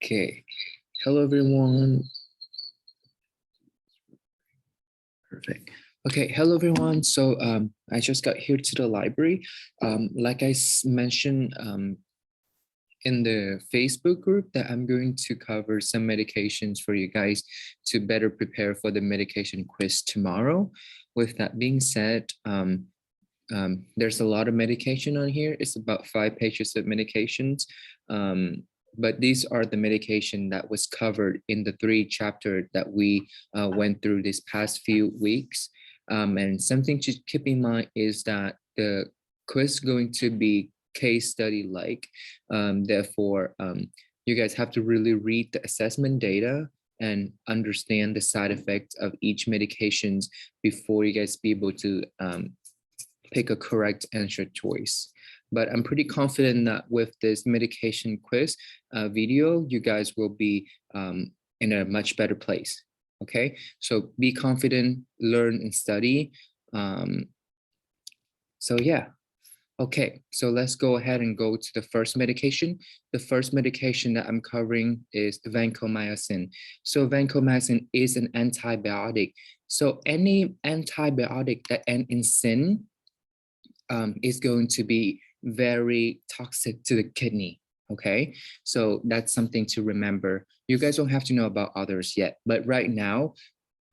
Okay. Hello, everyone. Perfect. Okay. Hello, everyone. So I just got here to the library. Like I mentioned in the Facebook group that I'm going to cover some medications for you guys to better prepare for the medication quiz tomorrow. With that being said, there's a lot of medication on here. It's about 5 pages of medications. But these are the medication that was covered in the 3 chapters that we went through this past few weeks. And something to keep in mind is that the quiz is going to be case study like. Therefore, you guys have to really read the assessment data and understand the side effects of each medications before you guys be able to pick a correct answer choice. But I'm pretty confident that with this medication quiz video, you guys will be in a much better place. Okay, so be confident, learn and study. So yeah. Okay, so let's go ahead and go to the first medication. The first medication that I'm covering is vancomycin. So vancomycin is an antibiotic. So any antibiotic that ends in sin is going to be very toxic to the kidney. Okay, so that's something to remember. You guys don't have to know about others yet, but right now,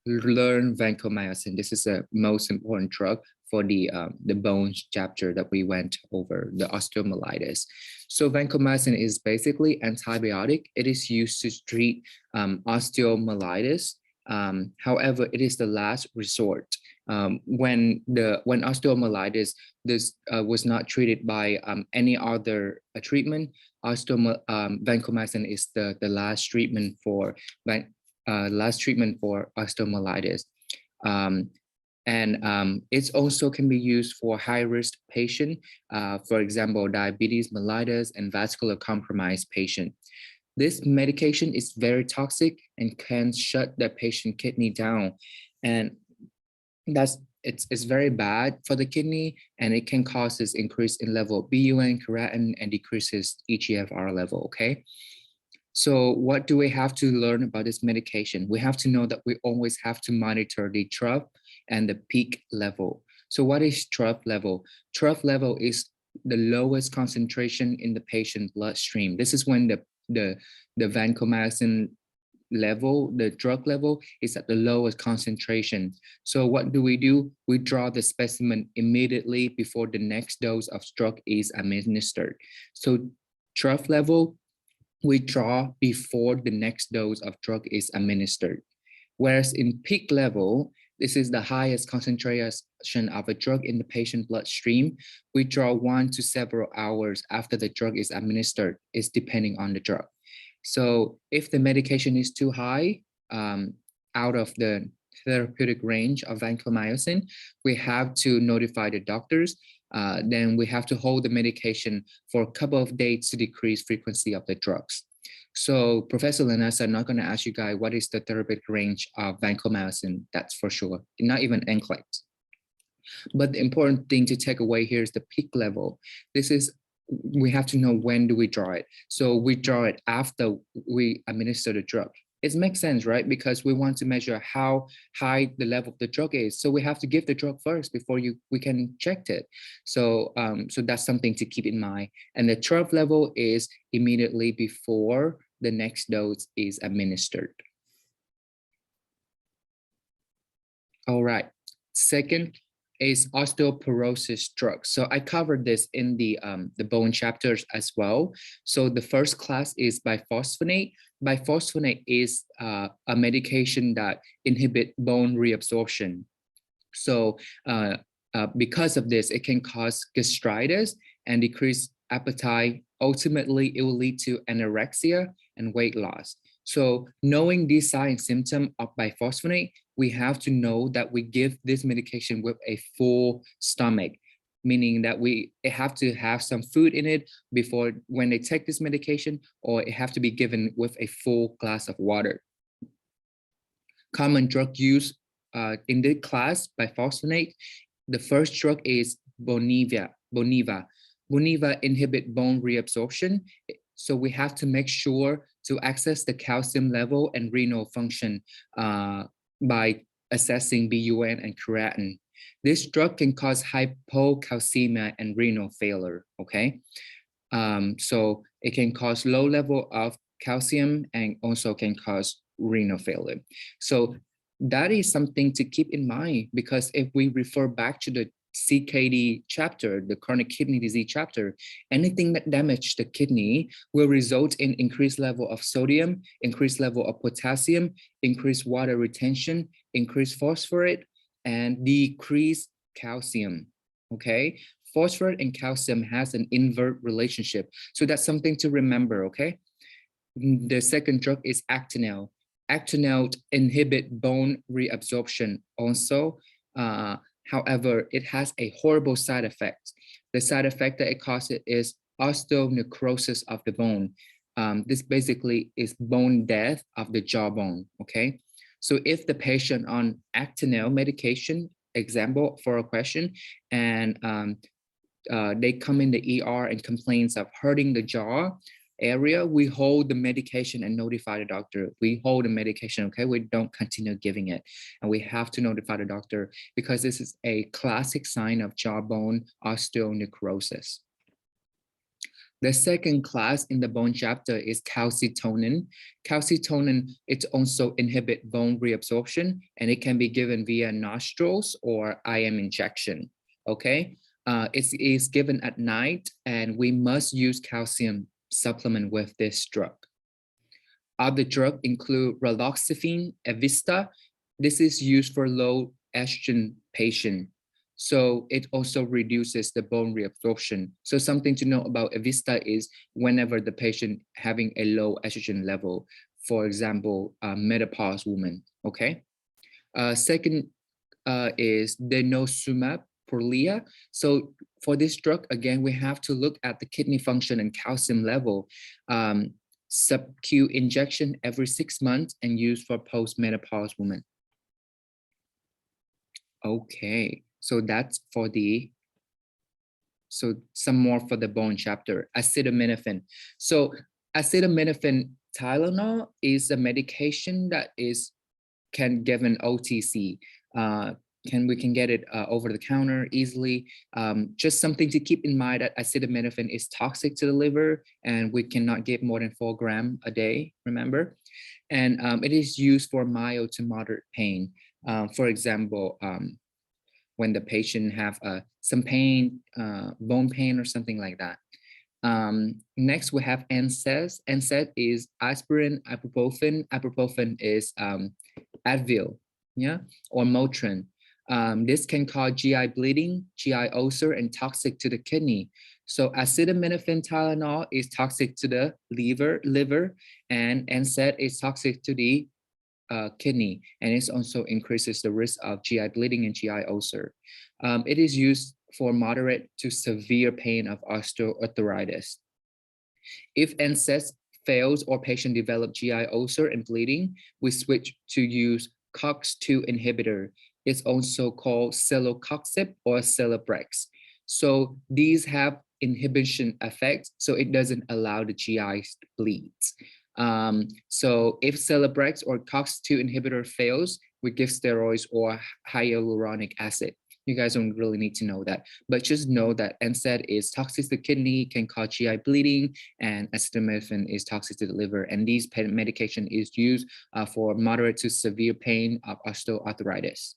learn vancomycin. This is the most important drug for the bones chapter that we went over, the osteomyelitis. So vancomycin is basically antibiotic. It is used to treat osteomyelitis. However, it is the last resort. When osteomyelitis was not treated by any other treatment, vancomycin is the last treatment for osteomyelitis. It also can be used for high-risk patient, for example, diabetes mellitus and vascular compromised patient. This medication is very toxic and can shut the patient kidney down. And it's very bad for the kidney, and it can cause this increase in level of BUN, creatinine, and decreases eGFR level, okay? So what do we have to learn about this medication? We have to know that we always have to monitor the trough and the peak level. So what is trough level? Trough level is the lowest concentration in the patient bloodstream. This is when the vancomycin level, the drug level is at the lowest concentration. So what do? We draw the specimen immediately before the next dose of drug is administered. So trough level, we draw before the next dose of drug is administered. Whereas in peak level, this is the highest concentration of a drug in the patient bloodstream. We draw 1 to several hours after the drug is administered. It's depending on the drug. So if the medication is too high, out of the therapeutic range of vancomycin, we have to notify the doctors. Then we have to hold the medication for a couple of days to decrease frequency of the drugs. So Professor Lanessa, I'm not going to ask you guys what is the therapeutic range of vancomycin, that's for sure, not even NCLEX. But the important thing to take away here is the peak level. We have to know when do we draw it. So we draw it after we administer the drug. It makes sense, right? Because we want to measure how high the level of the drug is. So we have to give the drug first before we can check it. So, so that's something to keep in mind. And the trough level is immediately before the next dose is administered. All right. Second is osteoporosis drugs. So I covered this in the bone chapters as well. So the first class is biphosphonate. Biphosphonate is a medication that inhibit bone reabsorption. So because of this, it can cause gastritis and decrease appetite. Ultimately, it will lead to anorexia and weight loss. So knowing these signs and symptoms of biphosphonate, we have to know that we give this medication with a full stomach, meaning that it have to have some food in it before when they take this medication, or it have to be given with a full glass of water. Common drug use in this class, biphosphonate, the first drug is Boniva. Boniva inhibit bone reabsorption. So we have to make sure to access the calcium level and renal function by assessing BUN and creatinine. This drug can cause hypocalcemia and renal failure, okay? So it can cause low level of calcium and also can cause renal failure. So that is something to keep in mind, because if we refer back to the CKD chapter, the chronic kidney disease chapter, anything that damages the kidney will result in increased level of sodium, increased level of potassium, increased water retention, increased phosphorus, and decreased calcium, okay? Phosphorus and calcium has an invert relationship. So that's something to remember, okay? The second drug is Actonel. Actonel inhibit bone reabsorption also. However, it has a horrible side effect. The side effect that it causes is osteonecrosis of the bone. This basically is bone death of the jawbone, okay? So if the patient on Actonel medication, example for a question, and they come in the ER and complains of hurting the jaw area, we hold the medication and notify the doctor. We hold the medication, okay? We don't continue giving it. And we have to notify the doctor because this is a classic sign of jawbone osteonecrosis. The second class in the bone chapter is calcitonin. Calcitonin, it also inhibits bone reabsorption, and it can be given via nostrils or IM injection, okay? It is given at night, and we must use calcium supplement with this drug. Other drugs include raloxifene, Evista. This is used for low estrogen patient. So it also reduces the bone reabsorption. So something to know about Evista is whenever the patient having a low estrogen level, for example, menopause woman, okay? Second is denosumab Prolia. So for this drug, again, we have to look at the kidney function and calcium level. Sub-Q injection every 6 months and used for post-menopause women. Okay, so that's for the, so some more for the bone chapter, acetaminophen. So acetaminophen Tylenol is a medication that can give an OTC. We can get it over the counter easily. Just something to keep in mind that acetaminophen is toxic to the liver, and we cannot give more than 4 grams a day, remember? And it is used for mild to moderate pain. For example, when the patient have some pain, bone pain or something like that. Next, we have NSAIDs. NSAID is aspirin, ibuprofen. Ibuprofen is Advil, yeah, or Motrin. This can cause GI bleeding, GI ulcer, and toxic to the kidney. So acetaminophen Tylenol is toxic to the liver, and NSAID is toxic to the kidney, and it also increases the risk of GI bleeding and GI ulcer. It is used for moderate to severe pain of osteoarthritis. If NSAID fails or patient develop GI ulcer and bleeding, we switch to use COX-2 inhibitor. It's also called celecoxib or Celebrex. So these have inhibition effect, so it doesn't allow the GI bleeds. So if Celebrex or COX-2 inhibitor fails, we give steroids or hyaluronic acid. You guys don't really need to know that, but just know that NSAID is toxic to the kidney, can cause GI bleeding, and acetaminophen is toxic to the liver. And these medication is used for moderate to severe pain of osteoarthritis.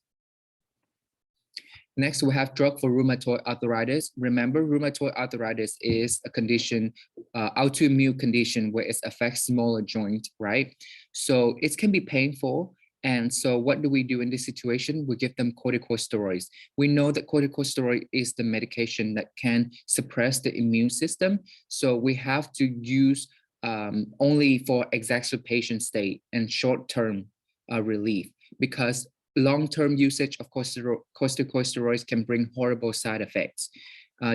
Next, we have drug for rheumatoid arthritis. Remember, rheumatoid arthritis is a condition, autoimmune condition where it affects smaller joints, right? So it can be painful. And so what do we do in this situation? We give them corticosteroids. We know that corticosteroid is the medication that can suppress the immune system. So we have to use only for exacerbation state and short-term relief, because long-term usage of corticosteroids can bring horrible side effects.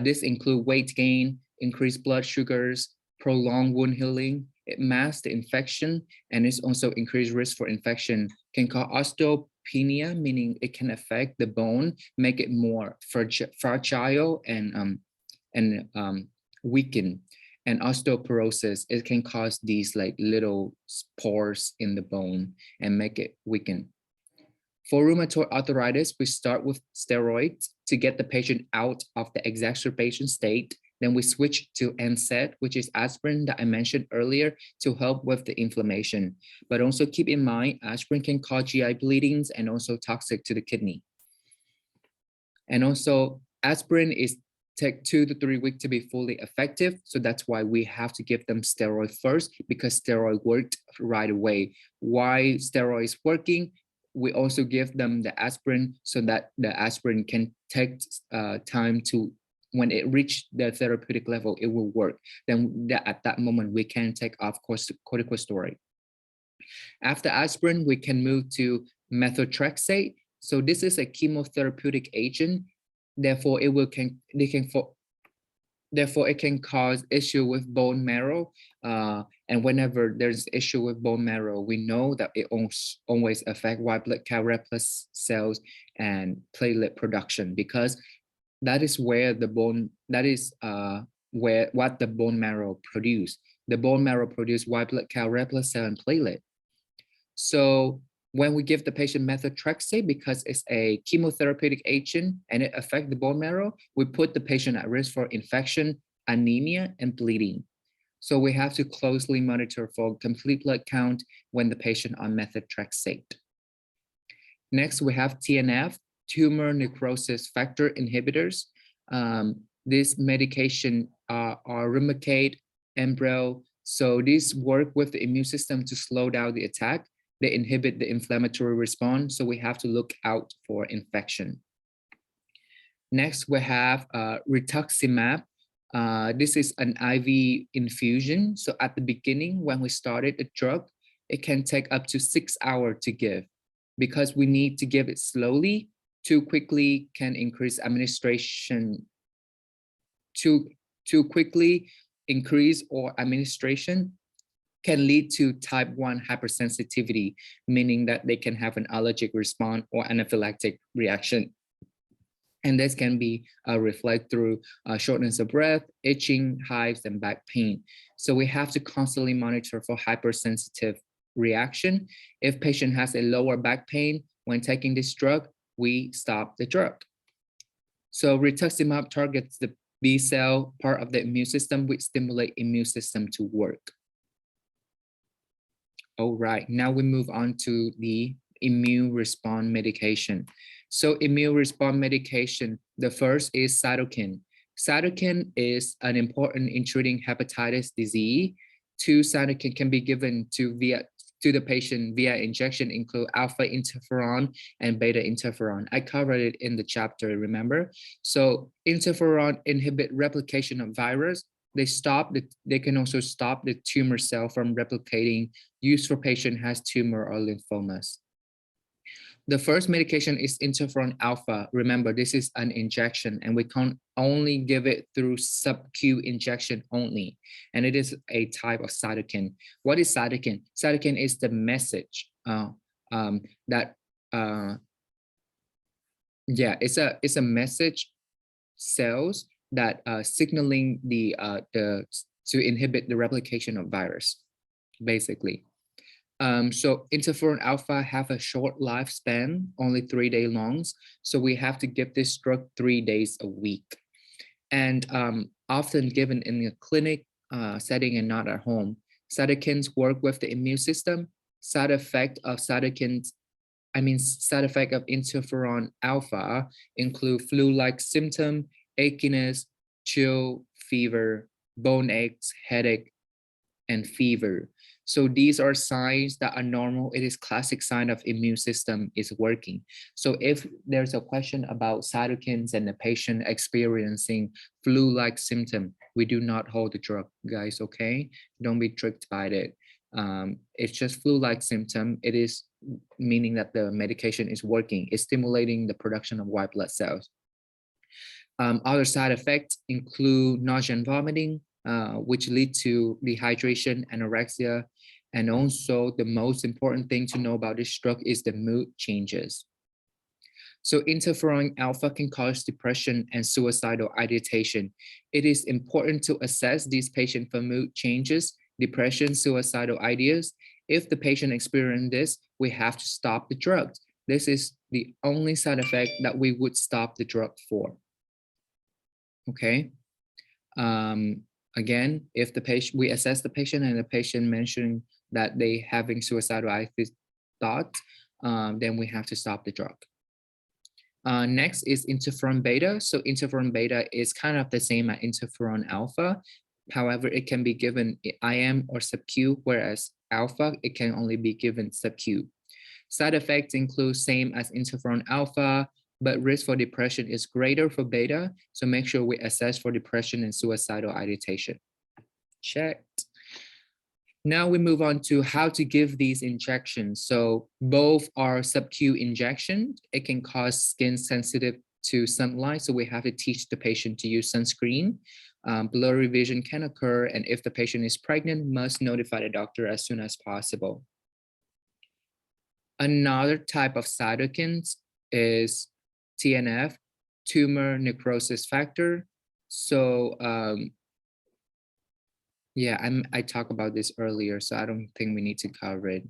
This include weight gain, increased blood sugars, prolonged wound healing. It masks the infection, and it's also increased risk for infection. Can cause osteopenia, meaning it can affect the bone, make it more fragile and and weaken. And osteoporosis, it can cause these like little pores in the bone and make it weaken. For rheumatoid arthritis, we start with steroids to get the patient out of the exacerbation state. Then we switch to NSAID, which is aspirin that I mentioned earlier, to help with the inflammation. But also keep in mind, aspirin can cause GI bleedings and also toxic to the kidney. And also aspirin is take 2 to 3 weeks to be fully effective. So that's why we have to give them steroid first, because steroid worked right away. Why steroid is working? We also give them the aspirin so that the aspirin can take time to, when it reaches the therapeutic level, it will work. Then at that moment, we can take off corticosteroid. After aspirin, we can move to methotrexate. So this is a chemotherapeutic agent. Therefore, Therefore, it can cause issue with bone marrow. And whenever there's issue with bone marrow, we know that it always affects white blood cell red blood cells and platelet production, because that is where the bone, what the bone marrow produce. The bone marrow produce white blood cell, red blood cell, and platelet. So when we give the patient methotrexate, because it's a chemotherapeutic agent and it affects the bone marrow, we put the patient at risk for infection, anemia, and bleeding. So we have to closely monitor for complete blood count when the patient on methotrexate. Next, we have TNF, tumor necrosis factor inhibitors. This medication are Remicade, Enbrel. So these work with the immune system to slow down the attack. They inhibit the inflammatory response, so we have to look out for infection. Next, we have rituximab. This is an IV infusion. So at the beginning, when we started the drug, it can take up to 6 hours to give. Because we need to give it slowly, too quickly can increase administration. Too quickly increase or administration can lead to type 1 hypersensitivity, meaning that they can have an allergic response or anaphylactic reaction. And this can be reflect through shortness of breath, itching, hives, and back pain. So we have to constantly monitor for hypersensitive reaction. If patient has a lower back pain when taking this drug, we stop the drug. So rituximab targets the B cell part of the immune system, which stimulate immune system to work. All right, now we move on to the immune response medication. So immune response medication, the first is cytokine. Cytokine is an important in treating hepatitis disease. 2 cytokine can be given to the patient via injection, include alpha interferon and beta interferon. I covered it in the chapter, remember? So interferon inhibit replication of virus. They can also stop the tumor cell from replicating, used for patient has tumor or lymphomas. The first medication is interferon alpha. Remember, this is an injection and we can only give it through sub-Q injection only. And it is a type of cytokine. What is cytokine? Cytokine is the message it's a message cells that signaling to inhibit the replication of virus, basically. So interferon alpha have a short lifespan, only 3 days long. So we have to give this drug 3 days a week, and often given in a clinic setting and not at home. Cytokines work with the immune system. Side effect of interferon alpha include flu-like symptom, achiness, chill, fever, bone aches, headache, and fever. So these are signs that are normal. It is classic sign of immune system is working. So if there's a question about cytokines and the patient experiencing flu-like symptom, we do not hold the drug, guys, okay? Don't be tricked by it. It's just flu-like symptom. It is meaning that the medication is working. It's stimulating the production of white blood cells. Other side effects include nausea and vomiting, which lead to dehydration, anorexia, and also the most important thing to know about this drug is the mood changes. So interferon alpha can cause depression and suicidal ideation. It is important to assess these patients for mood changes, depression, suicidal ideas. If the patient experiences this, we have to stop the drug. This is the only side effect that we would stop the drug for. Okay. Again, if the patient, we assess the patient and the patient mentioned that they having suicidal thought, then we have to stop the drug. Next is interferon beta. So interferon beta is kind of the same as interferon alpha. However, it can be given IM or sub-Q, whereas alpha, it can only be given sub-Q. Side effects include same as interferon alpha, but risk for depression is greater for beta. So make sure we assess for depression and suicidal ideation. Checked. Now we move on to how to give these injections. So both are sub-Q injections. It can cause skin sensitive to sunlight. So we have to teach the patient to use sunscreen. Blurry vision can occur. And if the patient is pregnant, must notify the doctor as soon as possible. Another type of cytokines is TNF, tumor necrosis factor. So yeah, I talked about this earlier, so I don't think we need to cover it.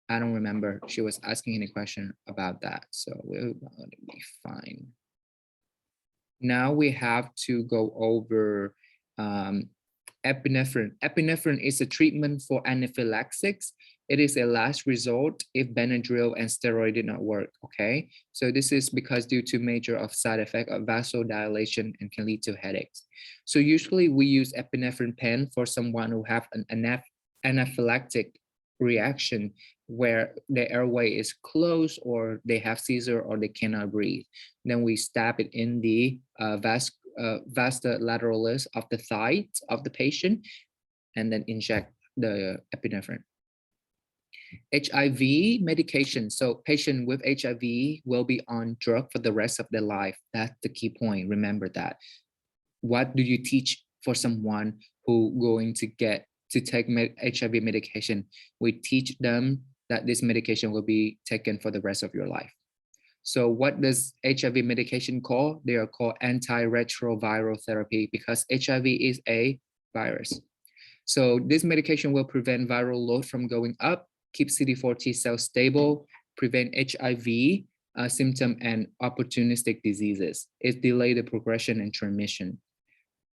I don't remember she was asking any question about that, so we'll be fine. Now we have to go over epinephrine. Epinephrine is a treatment for anaphylaxis. It is a last resort if Benadryl and steroid did not work, okay? So this is because due to major of side effect of vasodilation and can lead to headaches. So usually we use epinephrine pen for someone who have an anaphylactic reaction where the airway is closed or they have seizure or they cannot breathe. Then we stab it in the vasa lateralis of the thigh of the patient and then inject the epinephrine. HIV medication. So patient with HIV will be on drug for the rest of their life. That's the key point. Remember that. What do you teach for someone who going to get to take HIV medication? We teach them that this medication will be taken for the rest of your life. So what does HIV medication call? They are called antiretroviral therapy because HIV is a virus. So this medication will prevent viral load from going up, keep CD4 T cells stable, prevent HIV symptom and opportunistic diseases. It delays the progression and transmission.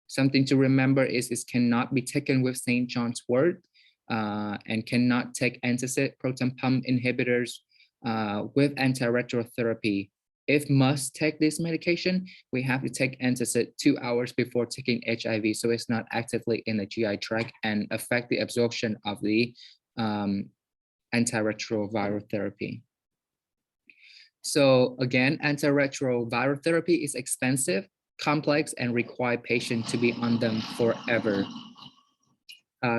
Something to remember is it cannot be taken with St. John's wort and cannot take antacid proton pump inhibitors with antiretroviral therapy. If must take this medication, we have to take antacid 2 hours before taking HIV so it's not actively in the GI tract and affect the absorption of the antiretroviral therapy. So again, antiretroviral therapy is expensive, complex, and require patient to be on them forever.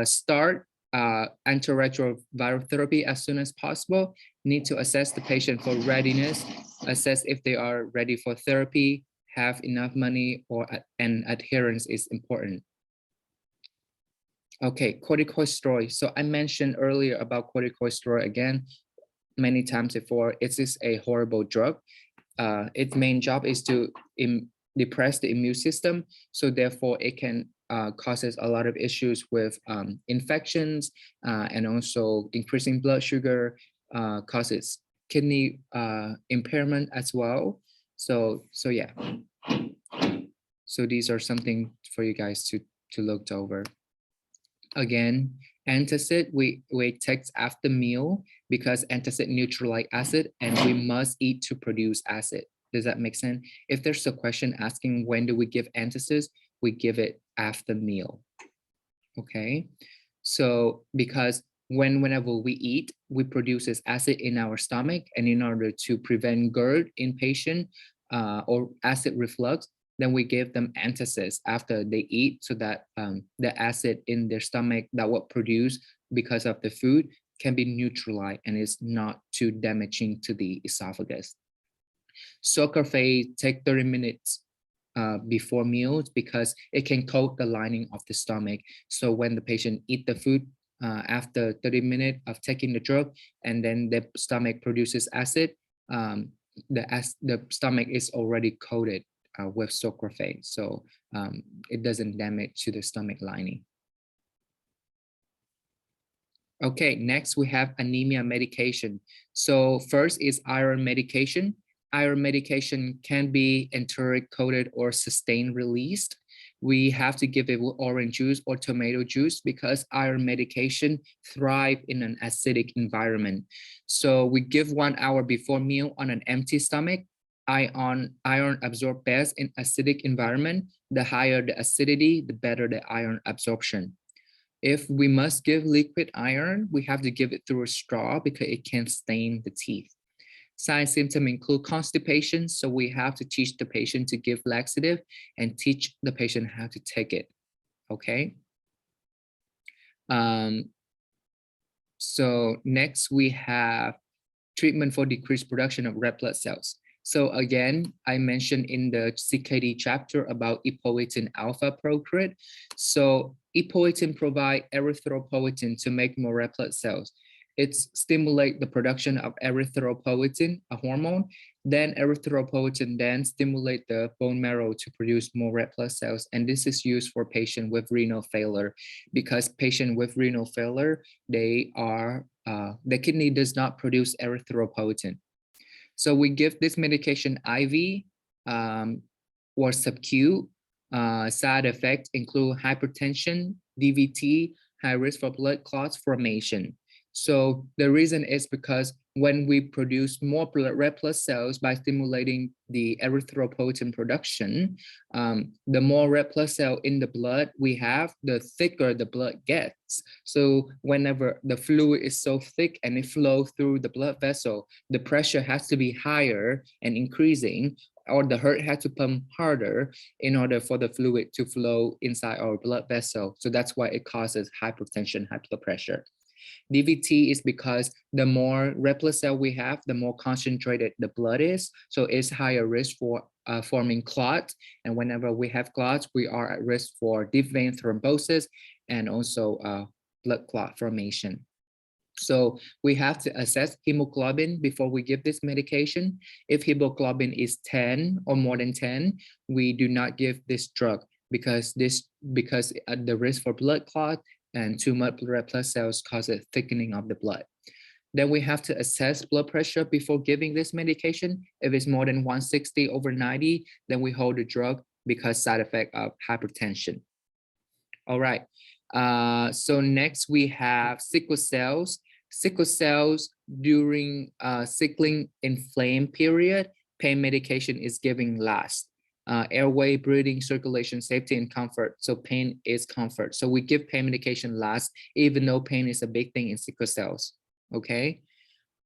Start antiretroviral therapy as soon as possible. Need to assess the patient for readiness, assess if they are ready for therapy, have enough money, and adherence is important. Okay, corticosteroid. So I mentioned earlier about corticosteroid again, many times before. It is a horrible drug. Its main job is to depress the immune system. So therefore it can causes a lot of issues with infections and also increasing blood sugar, causes kidney impairment as well. So yeah. So these are something for you guys to look over. Again, antacid we take after meal because antacid neutralize acid and we must eat to produce acid. Does that make sense? If there's a question asking when do we give antacids, we give it after meal. Okay, so because whenever we eat, we produce acid in our stomach, and in order to prevent GERD in patient or acid reflux, then we give them antacids after they eat so that the acid in their stomach that was produced because of the food can be neutralized and is not too damaging to the esophagus. Sucralfate take 30 minutes before meals because it can coat the lining of the stomach. So when the patient eat the food after 30 minutes of taking the drug and then the stomach produces acid, the stomach is already coated with sucralfate, so it doesn't damage to the stomach lining. Okay, next we have anemia medication. So first is iron medication. Iron medication can be enteric coated or sustained released. We have to give it with orange juice or tomato juice because iron medication thrive in an acidic environment. So we give 1 hour before meal on an empty stomach. Iron absorb best in acidic environment. The higher the acidity, the better the iron absorption. If we must give liquid iron, we have to give it through a straw because it can stain the teeth. Signs symptoms include constipation, so we have to teach the patient to give laxative and teach the patient how to take it, okay? So next we have treatment for decreased production of red blood cells. So again, I mentioned in the CKD chapter about epoitin alpha procreate. So epoitin provide erythropoietin to make more red blood cells. It stimulates the production of erythropoietin, a hormone. Then erythropoietin then stimulate the bone marrow to produce more red blood cells. And this is used for patients with renal failure because patients with renal failure, the kidney does not produce erythropoietin. So we give this medication IV or sub-Q. Side effects include hypertension, DVT, high risk for blood clots formation. So the reason is because when we produce more red blood cells by stimulating the erythropoietin production, the more red blood cell in the blood we have, the thicker the blood gets. So whenever the fluid is so thick and it flows through the blood vessel, the pressure has to be higher and increasing, or the heart has to pump harder in order for the fluid to flow inside our blood vessel. So that's why it causes hypertension, high blood pressure. DVT is because the more red blood cell we have, the more concentrated the blood is. So it's higher risk for forming clots. And whenever we have clots, we are at risk for deep vein thrombosis and also blood clot formation. So we have to assess hemoglobin before we give this medication. If hemoglobin is 10 or more than 10, we do not give this drug because the risk for blood clot and too much red blood cells cause a thickening of the blood. Then we have to assess blood pressure before giving this medication. If it's more than 160 over 90, then we hold the drug because side effect of hypertension. All right, so next we have sickle cells. Sickle cells during sickling inflamed period, pain medication is given last. Airway, breathing, circulation, safety, and comfort. So pain is comfort. So we give pain medication last, even though pain is a big thing in sickle cells. Okay.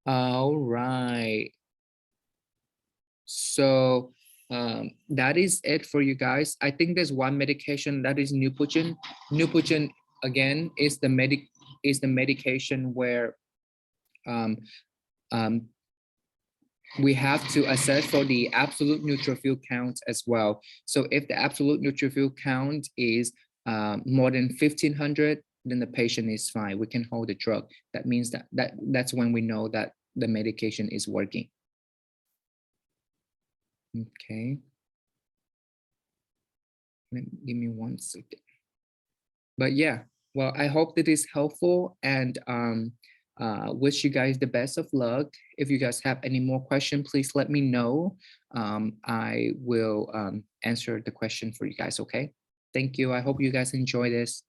All right. So that is it for you guys. I think there's one medication that is Neupogen. Neupogen again is the medication where we have to assess for the absolute neutrophil count as well. So if the absolute neutrophil count is more than 1,500, then the patient is fine. We can hold the drug. That means that's when we know that the medication is working. Okay. Give me 1 second. But yeah, well, I hope that is helpful and wish you guys the best of luck. If you guys have any more questions, please let me know. I will answer the question for you guys, okay? Thank you. I hope you guys enjoy this.